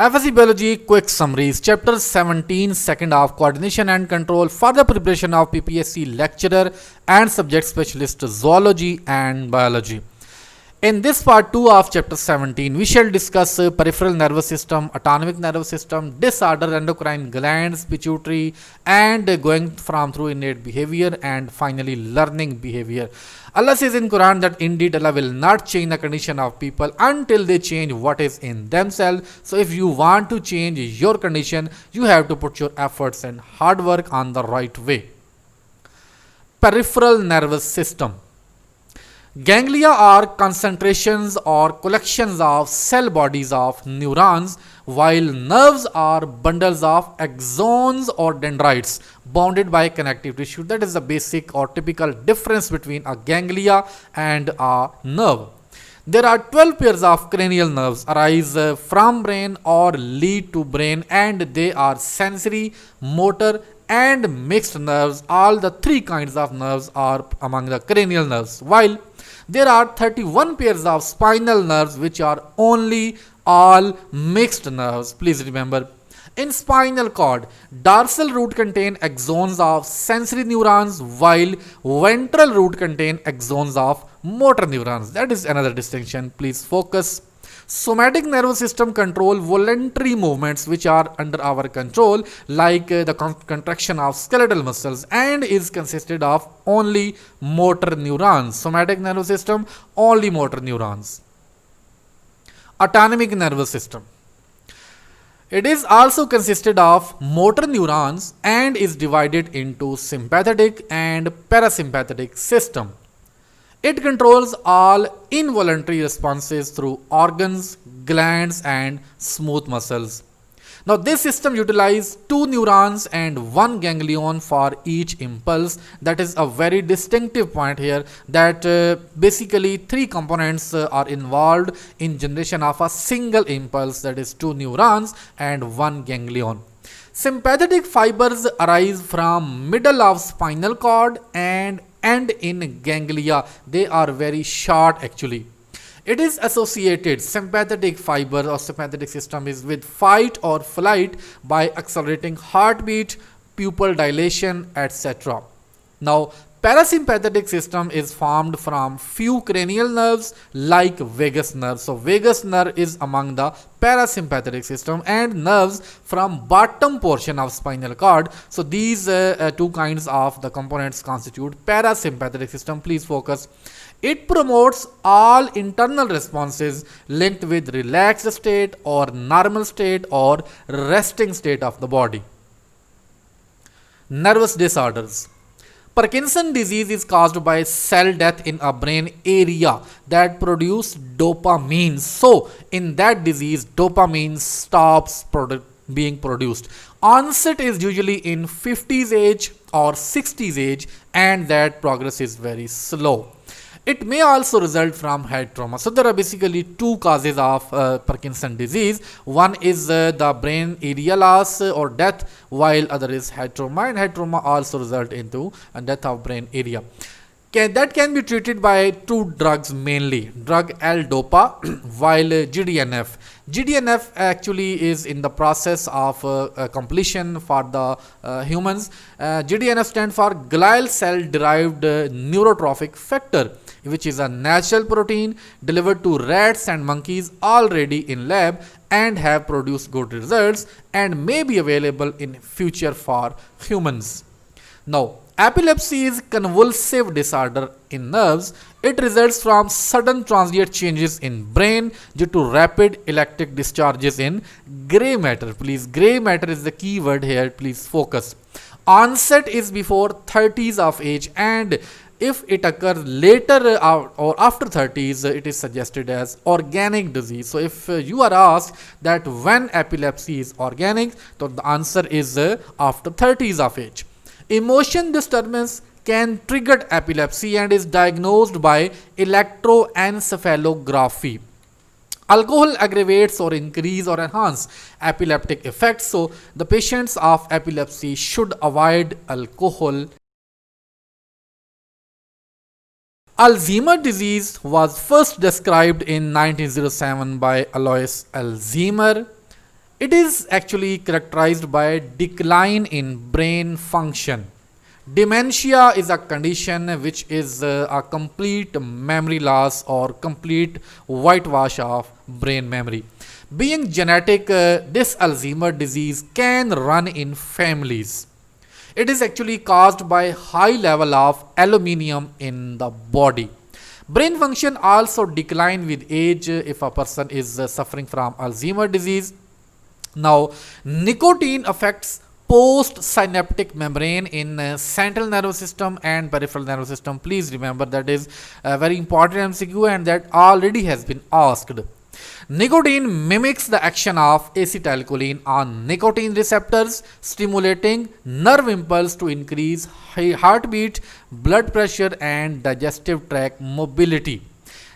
FSc Biology Quick Summaries, Chapter 17, Second Half, Coordination and Control for the Preparation of PPSC Lecturer and Subject Specialist Zoology and Biology. In this part 2 of Chapter 17, we shall discuss peripheral nervous system, autonomic nervous system, disorder, endocrine glands, pituitary, and going through innate behavior and finally learning behavior. Allah says in Quran that indeed Allah will not change the condition of people until they change what is in themselves. So if you want to change your condition, you have to put your efforts and hard work on the right way. Peripheral nervous system. Ganglia are concentrations or collections of cell bodies of neurons, while nerves are bundles of axons or dendrites bounded by connective tissue. That is the basic or typical difference between a ganglia and a nerve. There are 12 pairs of cranial nerves arise from brain or lead to brain, and they are sensory, motor, and mixed nerves. All the three kinds of nerves are among the cranial nerves, while there are 31 pairs of spinal nerves, which are only all mixed nerves. Please remember, in spinal cord, dorsal root contain axons of sensory neurons, while ventral root contain axons of motor neurons. That is another distinction. Please focus. Somatic nervous system control voluntary movements which are under our control, like the contraction of skeletal muscles, and is consisted of only motor neurons. Somatic nervous system, only motor neurons. Autonomic nervous system. It is also consisted of motor neurons and is divided into sympathetic and parasympathetic system. It controls all involuntary responses through organs, glands, and smooth muscles. Now, this system utilizes 2 neurons and 1 ganglion for each impulse. That is a very distinctive point here, that basically 3 components are involved in generation of a single impulse, that is 2 neurons and 1 ganglion. Sympathetic fibers arise from middle of spinal cord and end in ganglia. They are very short actually. It is associated, sympathetic fiber or sympathetic system is with fight or flight by accelerating heartbeat, pupil dilation, etc. Now, parasympathetic system is formed from few cranial nerves like vagus nerve. So vagus nerve is among the parasympathetic system, and nerves from bottom portion of spinal cord. So these two kinds of the components constitute parasympathetic system. Please focus. It promotes all internal responses linked with relaxed state or normal state or resting state of the body. Nervous disorders. Parkinson's disease is caused by cell death in a brain area that produce dopamine. So, in that disease, dopamine stops being produced. Onset is usually in 50s age or 60s age, and that progress is very slow. It may also result from head trauma. So there are basically 2 causes of Parkinson's disease. One is the brain area loss or death, while other is head trauma, and head trauma also result into a death of brain area. That can be treated by 2 drugs mainly, drug L-Dopa while GDNF. GDNF actually is in the process of completion for the humans. GDNF stands for glial cell derived neurotrophic factor, which is a natural protein delivered to rats and monkeys already in lab and have produced good results and may be available in future for humans. Now, epilepsy is convulsive disorder in nerves. It results from sudden transient changes in brain due to rapid electric discharges in gray matter. Please, gray matter is the key word here. Please focus. Onset is before 30s of age, and if it occurs later or after 30s, it is suggested as organic disease. So if you are asked that when epilepsy is organic, so the answer is after 30s of age. Emotion disturbance can trigger epilepsy and is diagnosed by electroencephalography. Alcohol aggravates or increase or enhance epileptic effects. So the patients of epilepsy should avoid alcohol. Alzheimer's disease was first described in 1907 by Alois Alzheimer. It is actually characterized by decline in brain function. Dementia is a condition which is a complete memory loss or complete whitewash of brain memory. Being genetic, this Alzheimer's disease can run in families. It is actually caused by high level of aluminium in the body. Brain function also decline with age if a person is suffering from Alzheimer's disease. Now, nicotine affects post-synaptic membrane in central nervous system and peripheral nervous system. Please remember that is a very important MCQ and that already has been asked. Nicotine mimics the action of acetylcholine on nicotine receptors, stimulating nerve impulse to increase heartbeat, blood pressure, and digestive tract mobility.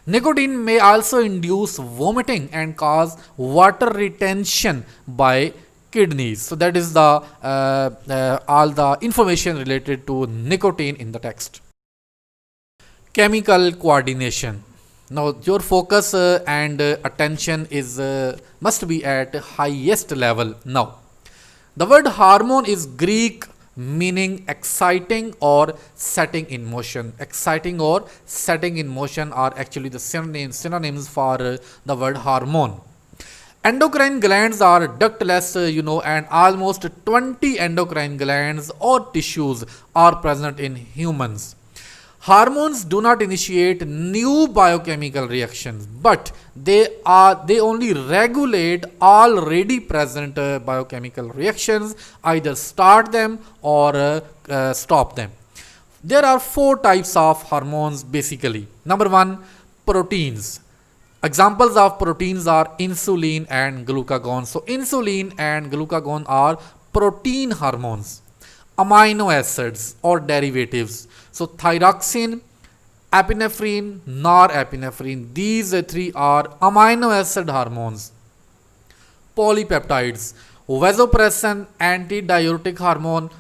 Nicotine may also induce vomiting and cause water retention by kidneys. So that is the all the information related to nicotine in the text. Chemical coordination. Now your focus and attention is must be at highest level. Now the word hormone is Greek meaning exciting or setting in motion. Exciting or setting in motion are actually the synonyms for the word hormone. Endocrine glands are ductless, and almost 20 endocrine glands or tissues are present in humans. Hormones do not initiate new biochemical reactions, but they only regulate already present biochemical reactions, either start them or stop them. There are four types of hormones basically. Number one, proteins. Examples of proteins are insulin and glucagon. So insulin and glucagon are protein hormones. Amino acids or derivatives. So thyroxine, epinephrine, norepinephrine. These three are amino acid hormones. Polypeptides, vasopressin, antidiuretic hormone,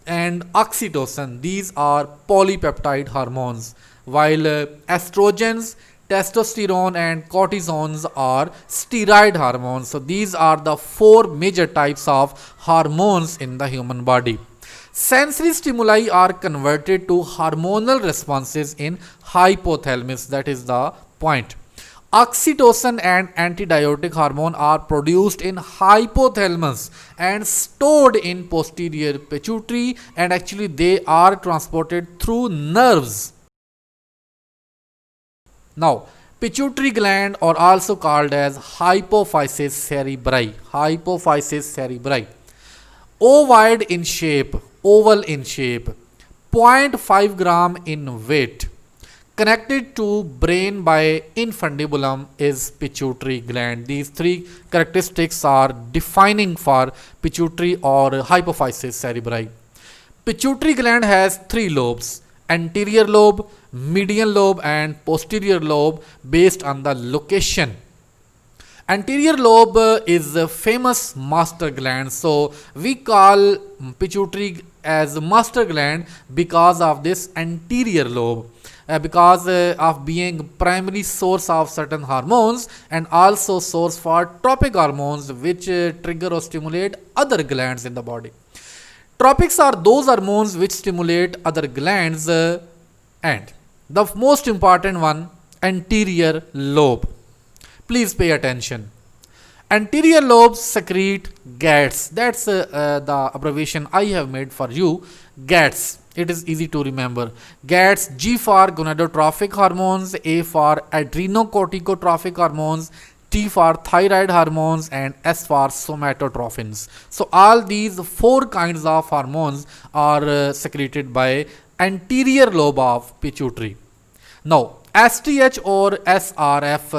and oxytocin. These are polypeptide hormones. While estrogens, testosterone, and cortisones are steroid hormones. So these are the four major types of hormones in the human body. Sensory stimuli are converted to hormonal responses in hypothalamus. That is the point. Oxytocin and antidiuretic hormone are produced in hypothalamus and stored in posterior pituitary, and actually they are transported through nerves. Now, pituitary gland are also called as hypophysis cerebri. Hypophysis cerebri. Ovoid in shape, oval in shape, 0.5 gram in weight. Connected to brain by infundibulum is pituitary gland. These three characteristics are defining for pituitary or hypophysis cerebri. Pituitary gland has three lobes: anterior lobe, median lobe, and posterior lobe based on the location. Anterior lobe is a famous master gland, so we call pituitary as master gland because of this anterior lobe, because of being primary source of certain hormones and also source for tropic hormones which trigger or stimulate other glands in the body. Tropics are those hormones which stimulate other glands, and the most important one, anterior lobe. Please pay attention. Anterior lobes secrete GATs. That's the abbreviation I have made for you. GATs. It is easy to remember. GATs, G for gonadotrophic hormones, A for adrenocorticotrophic hormones, T for thyroid hormones, and S for somatotrophins. So all these four kinds of hormones are secreted by anterior lobe of pituitary. Now, STH or SRF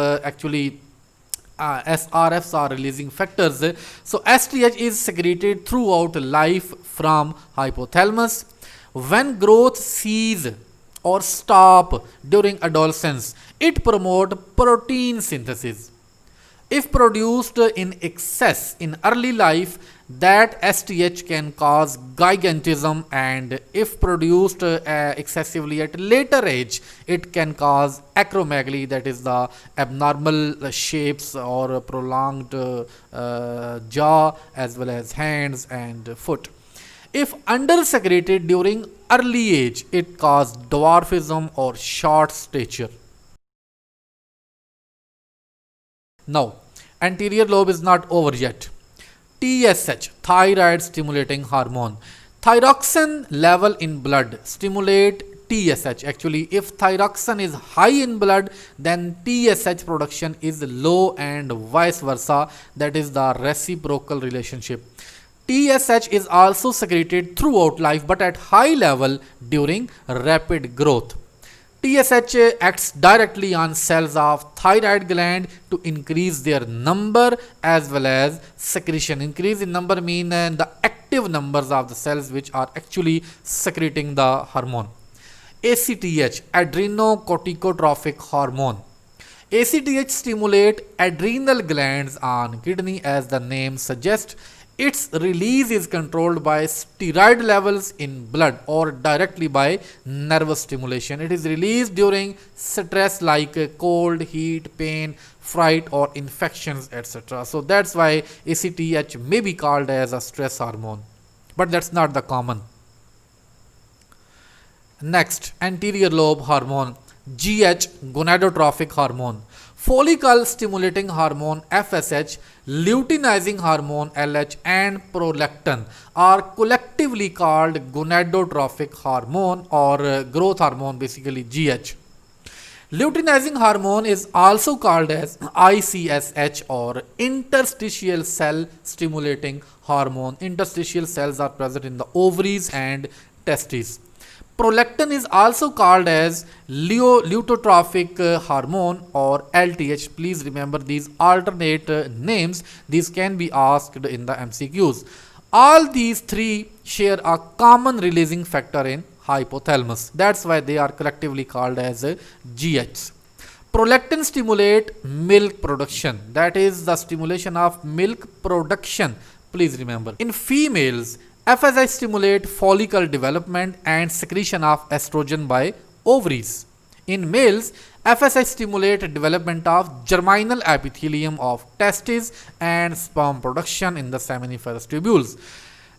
SRFs are releasing factors. So STH is secreted throughout life from hypothalamus. When growth cease or stop during adolescence, it promotes protein synthesis. If produced in excess in early life, that STH can cause gigantism, and if produced excessively at later age, it can cause acromegaly, that is the abnormal shapes or prolonged jaw as well as hands and foot. If undersecreted during early age, it causes dwarfism or short stature. Now, anterior lobe is not over yet. TSH, thyroid stimulating hormone. Thyroxine level in blood stimulate TSH. Actually, if thyroxine is high in blood, then TSH production is low and vice versa. That is the reciprocal relationship. TSH is also secreted throughout life but at high level during rapid growth. TSH acts directly on cells of thyroid gland to increase their number as well as secretion. Increase in number mean the active numbers of the cells which are actually secreting the hormone. ACTH, adrenocorticotrophic hormone. ACTH stimulate adrenal glands on kidney as the name suggests. Its release is controlled by steroid levels in blood or directly by nervous stimulation. It is released during stress like cold, heat, pain, fright or infections, etc. So that's why ACTH may be called as a stress hormone, but that's not the common. Next, anterior lobe hormone, GH, gonadotrophic hormone. Follicle stimulating hormone FSH, luteinizing hormone LH and prolactin are collectively called gonadotrophic hormone or growth hormone, basically GH. Luteinizing hormone is also called as ICSH or interstitial cell stimulating hormone. Interstitial cells are present in the ovaries and testes. Prolactin is also called as leukotropic hormone or LTH. Please remember these alternate names. These can be asked in the MCQs. All these three share a common releasing factor in hypothalamus. That's why they are collectively called as GH. Prolactin stimulate milk production. That is the stimulation of milk production. Please remember. In females, FSH stimulate follicle development and secretion of estrogen by ovaries. In males, FSH stimulate development of germinal epithelium of testes and sperm production in the seminiferous tubules.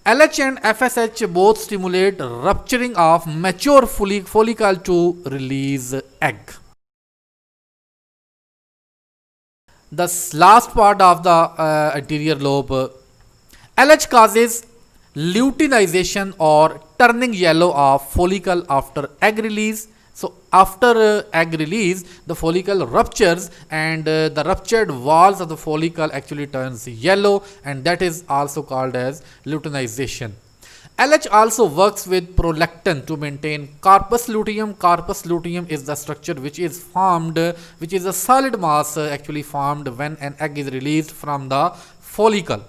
LH and FSH both stimulate rupturing of mature follicle to release egg. The last part of the anterior lobe, LH causes luteinization or turning yellow of follicle after egg release. So after egg release, the follicle ruptures and the ruptured walls of the follicle actually turns yellow, and that is also called as luteinization. LH also works with prolactin to maintain corpus luteum. Corpus luteum is the structure which is formed, which is a solid mass actually formed when an egg is released from the follicle.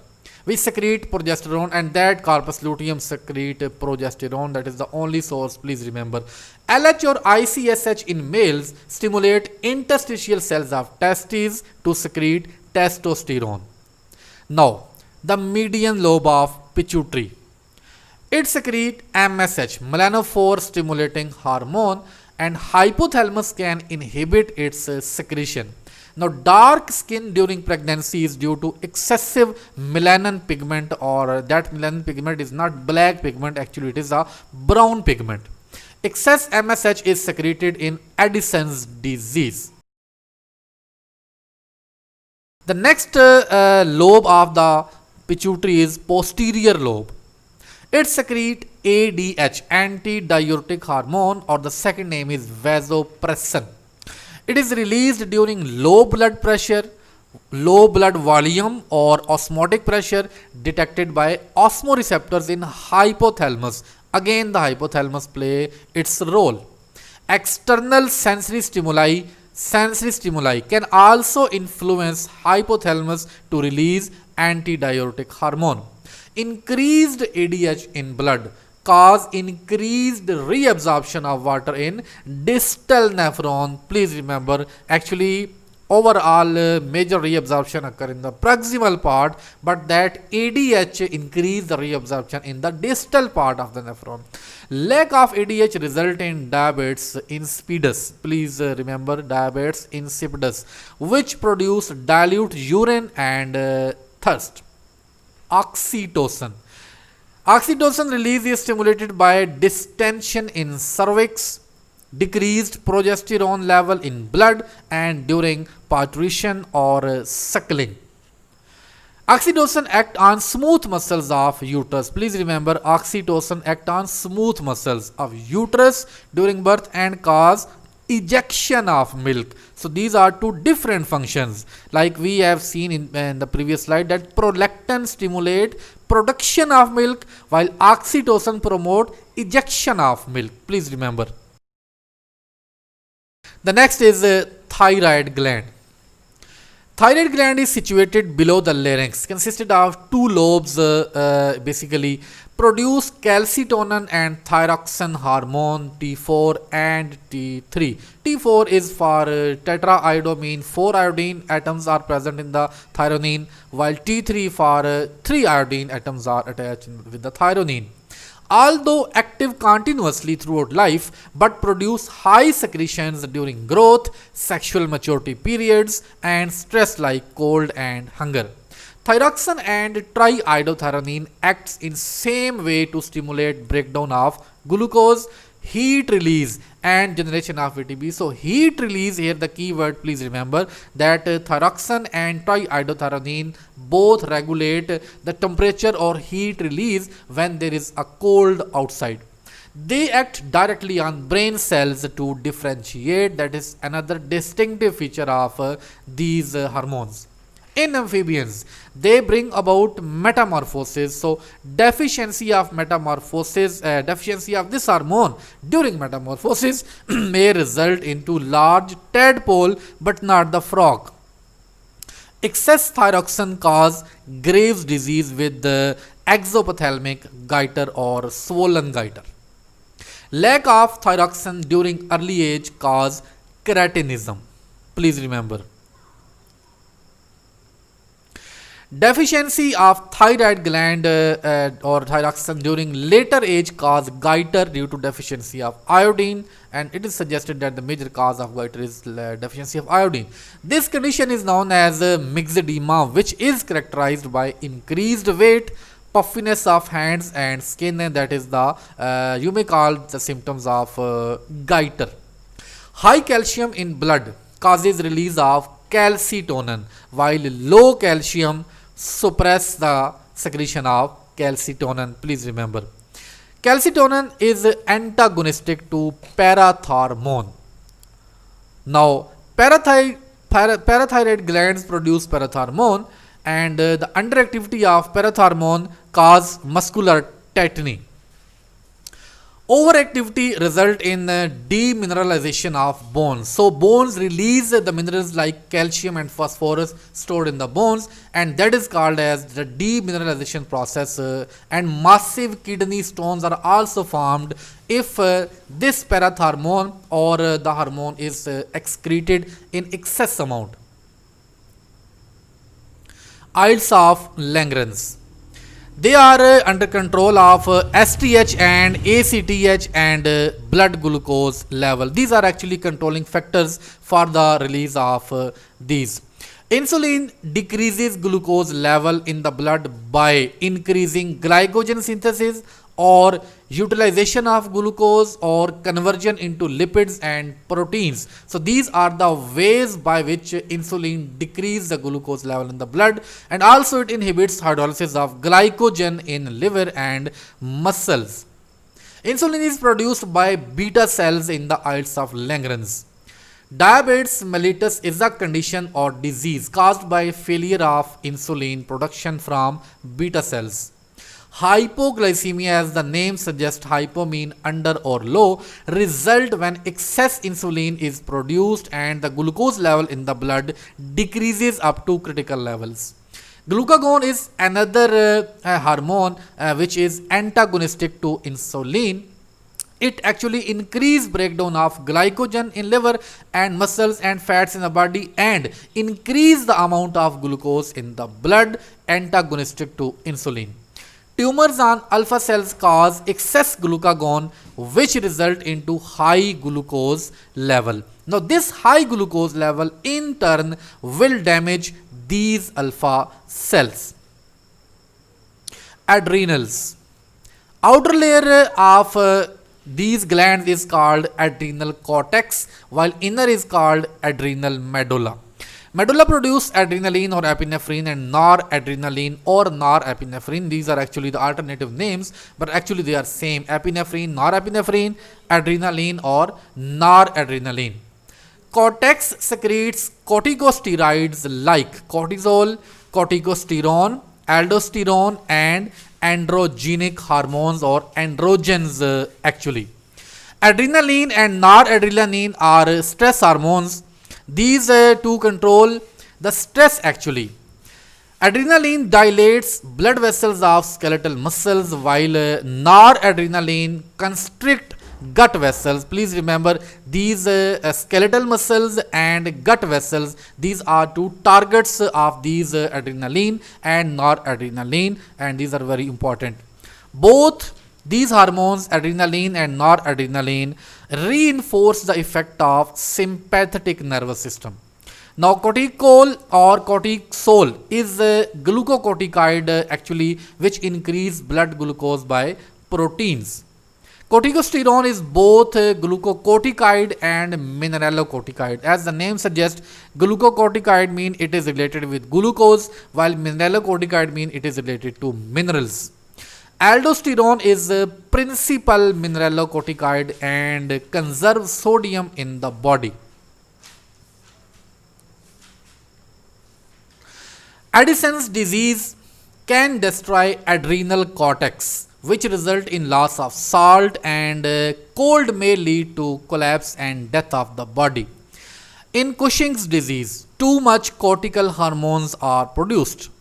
We secrete progesterone, and that corpus luteum secrete progesterone. That is the only source, please remember. LH or ICSH in males stimulate interstitial cells of testes to secrete testosterone. Now, the median lobe of pituitary. It secretes MSH, melanophore stimulating hormone, and hypothalamus can inhibit its secretion. Now, dark skin during pregnancy is due to excessive melanin pigment, or that melanin pigment is not black pigment, actually it is a brown pigment. Excess MSH is secreted in Addison's disease. The next lobe of the pituitary is posterior lobe. It secretes ADH, antidiuretic hormone, or the second name is vasopressin. It is released during low blood pressure, low blood volume or osmotic pressure detected by osmoreceptors in hypothalamus. Again, the hypothalamus play its role. External sensory stimuli can also influence hypothalamus to release antidiuretic hormone. Increased ADH in blood cause increased reabsorption of water in distal nephron. Please remember, actually overall major reabsorption occur in the proximal part, but that ADH increase the reabsorption in the distal part of the nephron. Lack of ADH result in diabetes insipidus. Please remember diabetes insipidus, which produce dilute urine and thirst. Oxytocin. Oxytocin release is stimulated by distension in cervix, decreased progesterone level in blood, and during parturition or suckling. Oxytocin act on smooth muscles of uterus. Please remember, oxytocin act on smooth muscles of uterus during birth and cause ejection of milk. So these are two different functions. Like we have seen in the previous slide, that prolactin stimulate production of milk while oxytocin promote ejection of milk. Please remember. The next is thyroid gland. Thyroid gland is situated below the larynx, consisted of two lobes, basically produce calcitonin and thyroxine hormone T4 and T3. T4 is for tetraiodamine, 4 iodine atoms are present in the thyrionine, while T3 for 3 iodine atoms are attached with the thyrionine. Although active continuously throughout life, but produce high secretions during growth, sexual maturity periods, and stress like cold and hunger. Thyroxine and triiodothyronine acts in same way to stimulate breakdown of glucose, heat release, and generation of ATP. So heat release here, the keyword, please remember that thyroxine and triiodothyronine both regulate the temperature or heat release when there is a cold outside. They act directly on brain cells to differentiate. That is another distinctive feature of these hormones. In amphibians, they bring about metamorphosis. So deficiency of this hormone during metamorphosis may result into large tadpole, but not the frog. Excess thyroxine cause Graves' disease with the exophthalmic goiter or swollen goiter. Lack of thyroxine during early age cause cretinism. Please remember. Deficiency of thyroid gland or thyroxine during later age cause goiter due to deficiency of iodine, and it is suggested that the major cause of goiter is deficiency of iodine. This condition is known as myxedema, which is characterized by increased weight, puffiness of hands and skin, and that is the you may call the symptoms of goiter. High calcium in blood causes release of calcitonin, while low calcium suppress the secretion of calcitonin. Please remember, calcitonin is antagonistic to parathormone. Now parathyroid glands produce parathormone, and the underactivity of parathormone cause muscular tetany. Overactivity result in demineralization of bones. So bones release the minerals like calcium and phosphorus stored in the bones, and that is called as the demineralization process, and massive kidney stones are also formed if this parathormone or the hormone is excreted in excess amount. Islets of Langerhans. They are under control of STH and ACTH and blood glucose level. These are actually controlling factors for the release of these. Insulin decreases glucose level in the blood by increasing glycogen synthesis or utilization of glucose or conversion into lipids and proteins. So these are the ways by which insulin decreases the glucose level in the blood, and also it inhibits hydrolysis of glycogen in liver and muscles. Insulin is produced by beta cells in the islets of Langerhans. Diabetes mellitus is a condition or disease caused by failure of insulin production from beta cells. Hypoglycemia, as the name suggests, hypo mean under or low, result when excess insulin is produced and the glucose level in the blood decreases up to critical levels. Glucagon is another hormone which is antagonistic to insulin, It actually increase breakdown of glycogen in liver and muscles and fats in the body and increase the amount of glucose in the blood, antagonistic to insulin. Tumors on alpha cells cause excess glucagon which result into high glucose level. Now this high glucose level in turn will damage these alpha cells. Adrenals. Outer layer of these glands is called adrenal cortex while inner is called adrenal medulla. Medulla produce adrenaline or epinephrine and noradrenaline or norepinephrine. These are actually the alternative names, but actually they are same: epinephrine, norepinephrine, adrenaline or noradrenaline. Cortex secretes corticosteroids like cortisol, corticosterone, aldosterone and androgenic hormones or androgens actually. Adrenaline and noradrenaline are stress hormones. These two control the stress actually. Adrenaline dilates blood vessels of skeletal muscles while noradrenaline constrict gut vessels. Please remember these skeletal muscles and gut vessels, these are two targets of these adrenaline and noradrenaline, and these are very important. Both these hormones, adrenaline and noradrenaline, reinforce the effect of sympathetic nervous system. Now cortisol or cortisol is a glucocorticoid actually which increase blood glucose by proteins. Corticosterone is both glucocorticoid and mineralocorticoid. As the name suggests, glucocorticoid mean it is related with glucose while mineralocorticoid mean it is related to minerals. Aldosterone is a principal mineralocorticoid and conserves sodium in the body. Addison's disease can destroy adrenal cortex, which result in loss of salt, and cold may lead to collapse and death of the body. In Cushing's disease, too much cortical hormones are produced.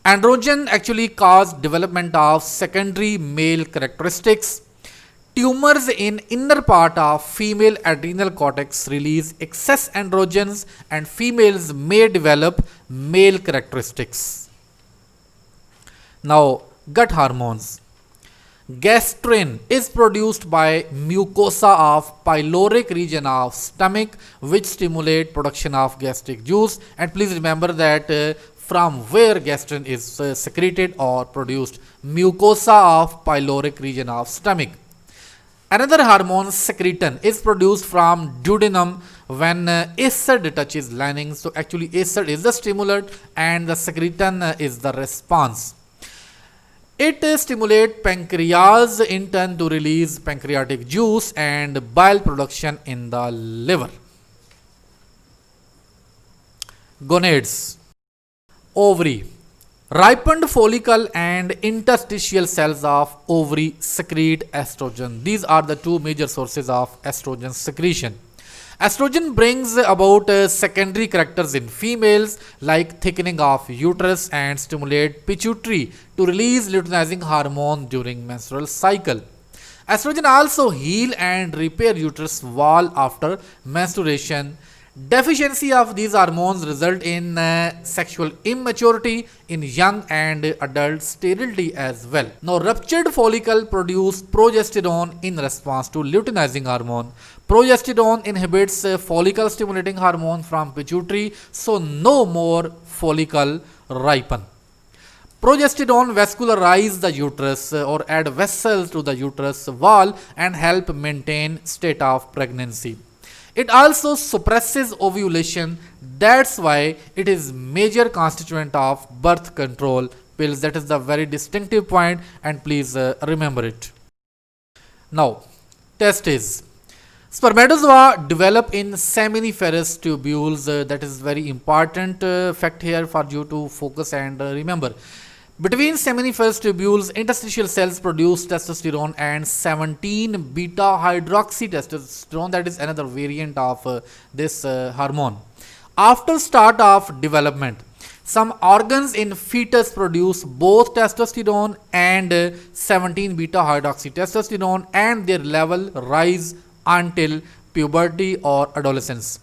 Androgen actually cause development of secondary male characteristics. Tumors in inner part of female adrenal cortex release excess androgens and females may develop male characteristics. Now, gut hormones. Gastrin is produced by mucosa of pyloric region of stomach which stimulate production of gastric juice, and please remember that from where gastrin is secreted or produced: mucosa of pyloric region of stomach. Another hormone, secretin, is produced from duodenum when acid touches lining. So actually acid is the stimulant and the secretin is the response. It stimulates pancreas in turn to release pancreatic juice and bile production in the liver. Gonads. Ovary. Ripened follicle and interstitial cells of ovary secrete estrogen. These are the two major sources of estrogen secretion. Estrogen brings about secondary characters in females like thickening of uterus and stimulate pituitary to release luteinizing hormone during menstrual cycle. Estrogen also heal and repair uterus wall after menstruation. Deficiency of these hormones result in sexual immaturity in young and adult sterility as well. Now, ruptured follicle produce progesterone in response to luteinizing hormone. Progesterone inhibits follicle stimulating hormone from pituitary, so no more follicle ripen. Progesterone vascularize the uterus or add vessels to the uterus wall and help maintain state of pregnancy. It also suppresses ovulation. That's why it is major constituent of birth control pills. That is the very distinctive point, and please remember it. Now, testes. Spermatozoa develop in seminiferous tubules. That is very important fact here for you to focus and remember. Between seminiferous tubules, interstitial cells produce testosterone and 17 beta hydroxytestosterone. That is another variant of this hormone. After start of development, Some organs in fetus produce both testosterone and 17 beta hydroxytestosterone, and their level rise until puberty or adolescence.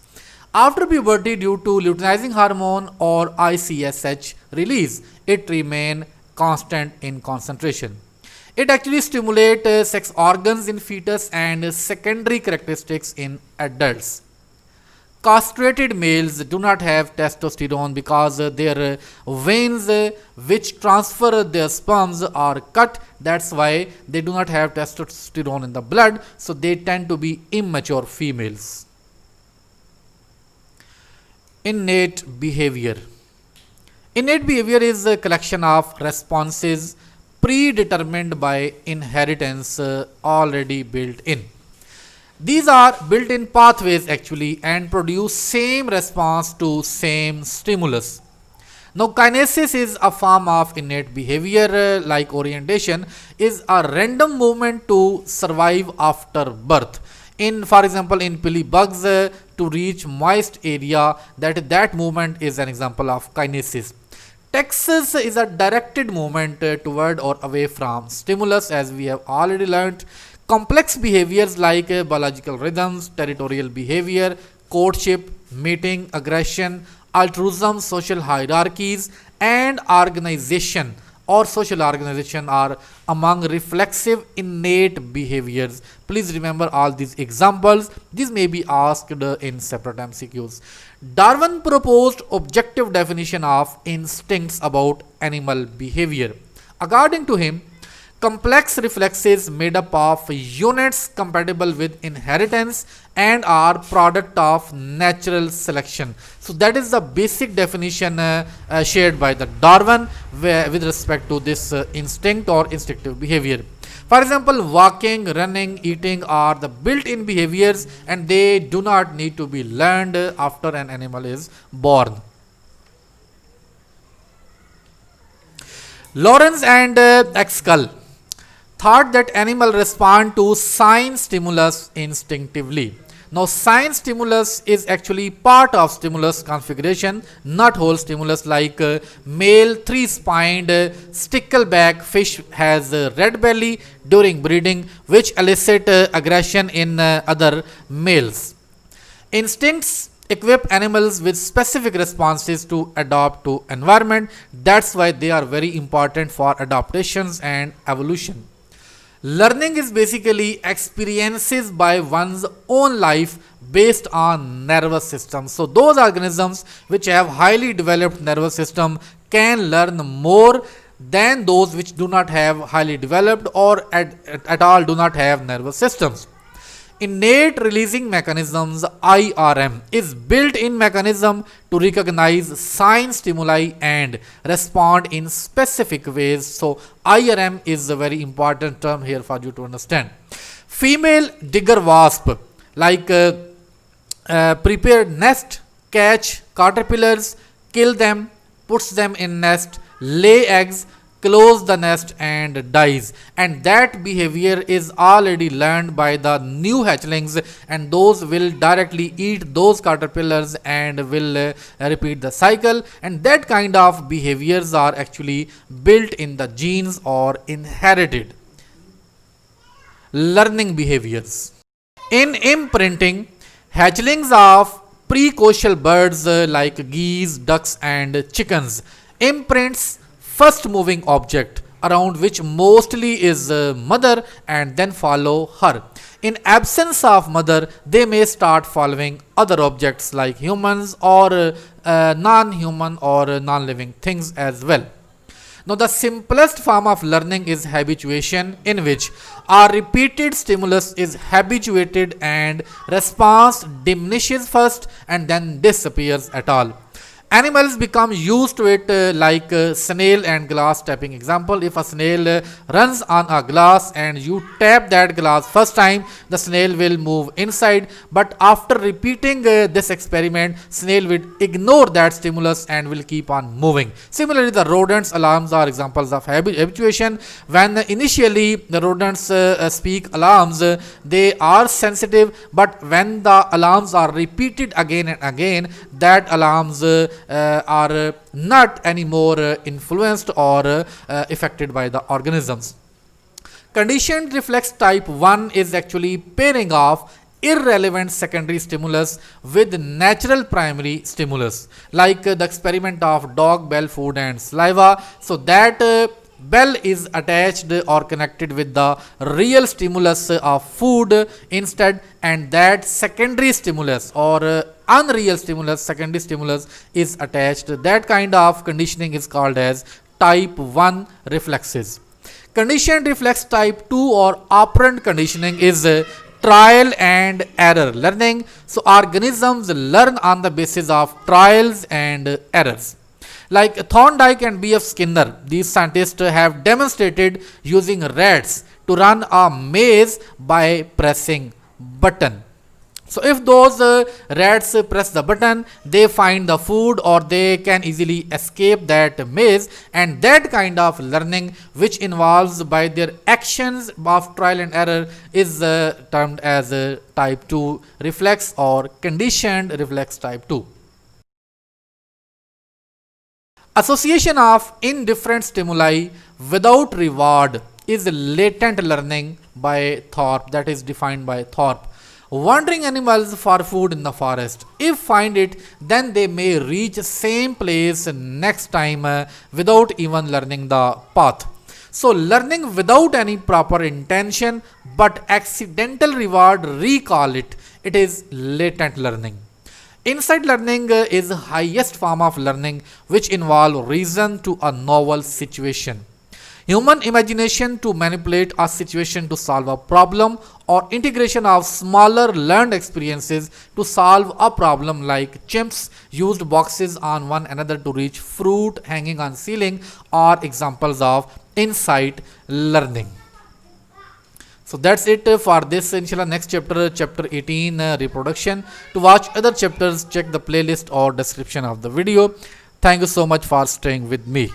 After puberty, due to luteinizing hormone or ICSH release, it remains constant in concentration. It actually stimulates sex organs in fetus and secondary characteristics in adults. Castrated males do not have testosterone because their veins which transfer their sperms are cut. That's why they do not have testosterone in the blood, so they tend to be immature females. Innate behavior. Innate behavior is a collection of responses predetermined by inheritance already built in. These are built-in pathways actually and produce same response to same stimulus. Now kinesis is a form of innate behavior like orientation is a random movement to survive after birth. In, for example, in pilly bugs to reach moist area, that movement is an example of kinesis. Texas is a directed movement toward or away from stimulus, as we have already learned. Complex behaviors like biological rhythms, territorial behavior, courtship, mating, aggression, altruism, social hierarchies, and organization or social organization are among reflexive innate behaviors. Please remember all these examples. These may be asked in separate MCQs. Darwin proposed objective definition of instincts about animal behavior. According to him, complex reflexes made up of units compatible with inheritance and are product of natural selection. So that is the basic definition shared by the Darwin with respect to this instinct or instinctive behavior. For example, walking, running, eating are the built-in behaviors and they do not need to be learned after an animal is born. Lawrence and Excull thought that animals respond to sign stimulus instinctively. Now sign stimulus is actually part of stimulus configuration, not whole stimulus. Like male 3-spined stickleback fish has red belly during breeding, which elicit aggression in other males. Instincts equip animals with specific responses to adapt to environment. That's why they are very important for adaptations and evolution. Learning is basically experiences by one's own life based on nervous system. So those organisms which have highly developed nervous system can learn more than those which do not have highly developed or at all do not have nervous systems. Innate releasing mechanisms IRM is built-in mechanism to recognize sign stimuli and respond in specific ways. So IRM is a very important term here for you to understand. Female digger wasp like prepare nest, catch caterpillars, kill them, puts them in nest, lay eggs, close the nest and dies, and that behavior is already learned by the new hatchlings, and those will directly eat those caterpillars and will repeat the cycle, and that kind of behaviors are actually built in the genes or inherited. Learning behaviors. In imprinting, hatchlings of precocial birds like geese, ducks and chickens imprints first moving object around which mostly is mother and then follow her. In absence of mother, they may start following other objects like humans or non-human or non-living things as well. Now the simplest form of learning is habituation, in which a repeated stimulus is habituated and response diminishes first and then disappears at all. Animals become used to it like snail and glass tapping example. If a snail runs on a glass and you tap that glass first time, the snail will move inside, but after repeating this experiment, snail will ignore that stimulus and will keep on moving. Similarly, the rodents alarms are examples of habituation. When initially the rodents speak alarms, they are sensitive, but when the alarms are repeated again and again, that alarms are not anymore influenced or affected by the organisms. Conditioned reflex type 1 is actually pairing of irrelevant secondary stimulus with natural primary stimulus, like the experiment of dog bell food and saliva. So that bell is attached or connected with the real stimulus of food instead, and that secondary stimulus or unreal stimulus, secondary stimulus is attached. That kind of conditioning is called as type 1 reflexes. Conditioned reflex type 2 or operant conditioning is trial and error learning. So organisms learn on the basis of trials and errors. Like Thorndike and B.F. Skinner, these scientists have demonstrated using rats to run a maze by pressing button. So if those rats press the button, they find the food or they can easily escape that maze, and that kind of learning which involves by their actions of trial and error is termed as type 2 reflex or conditioned reflex type 2. Association of indifferent stimuli without reward is latent learning by Thorpe, that is defined by Thorpe. Wandering animals for food in the forest, if find it, then they may reach same place next time without even learning the path. So learning without any proper intention but accidental reward, recall it, it is latent learning. Insight learning is the highest form of learning which involve reason to a novel situation. Human imagination to manipulate a situation to solve a problem, or integration of smaller learned experiences to solve a problem, like chimps used boxes on one another to reach fruit hanging on ceiling, are examples of insight learning. So that's it for this. Inshallah, next chapter, chapter 18, reproduction. To watch other chapters, check the playlist or description of the video. Thank you so much for staying with me.